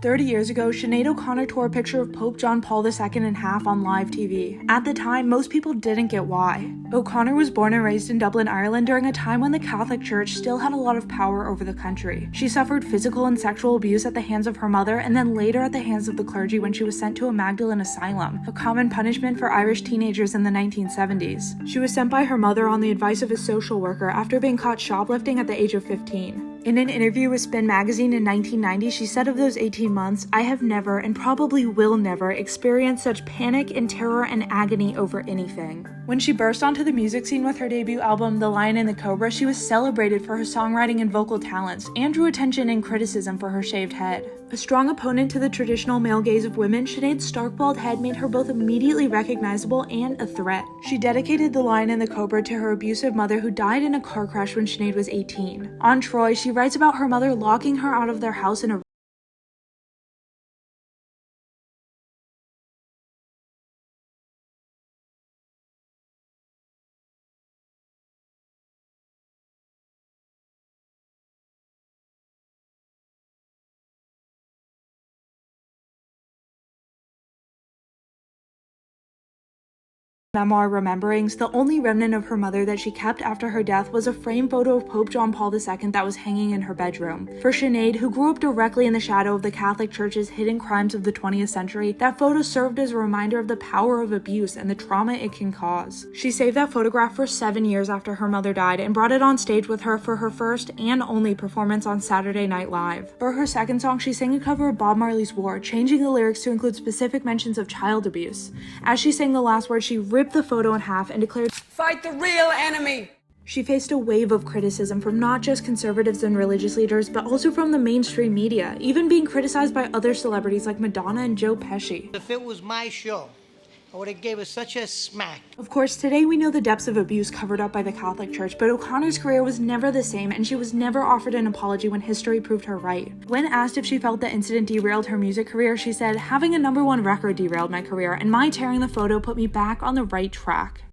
30 years ago, Sinéad O'Connor tore a picture of Pope John Paul II in half on live TV. At the time, most people didn't get why. O'Connor was born and raised in Dublin, Ireland during a time when the Catholic Church still had a lot of power over the country. She suffered physical and sexual abuse at the hands of her mother and then later at the hands of the clergy when she was sent to a Magdalene asylum, a common punishment for Irish teenagers in the 1970s. She was sent by her mother on the advice of a social worker after being caught shoplifting at the age of 15. In an interview with Spin magazine in 1990, she said of those 18 months, "I have never, and probably will never, experience such panic and terror and agony over anything." When she burst onto the music scene with her debut album, The Lion and the Cobra, she was celebrated for her songwriting and vocal talents, and drew attention and criticism for her shaved head. A strong opponent to the traditional male gaze of women, Sinead's stark bald head made her both immediately recognizable and a threat. She dedicated The Lion and the Cobra to her abusive mother who died in a car crash when Sinead was 18. On Troy, she writes about her mother locking her out of their house in a memoir Rememberings. The only remnant of her mother that she kept after her death was a framed photo of Pope John Paul II that was hanging in her bedroom. For Sinead, who grew up directly in the shadow of the Catholic Church's hidden crimes of the 20th century, that photo served as a reminder of the power of abuse and the trauma it can cause. She saved that photograph for 7 years after her mother died and brought it on stage with her for her first and only performance on Saturday Night Live. For her second song, she sang a cover of Bob Marley's War, changing the lyrics to include specific mentions of child abuse. As she sang the last word, she ripped the photo in half and declared, "Fight the real enemy!" She faced a wave of criticism from not just conservatives and religious leaders, but also from the mainstream media, even being criticized by other celebrities like Madonna and Joe Pesci. If it was my show, I would have gave her such a smack. Of course, today we know the depths of abuse covered up by the Catholic Church, but O'Connor's career was never the same, and she was never offered an apology when history proved her right. When asked if she felt the incident derailed her music career, she said, "Having a #1 record derailed my career, and my tearing the photo put me back on the right track."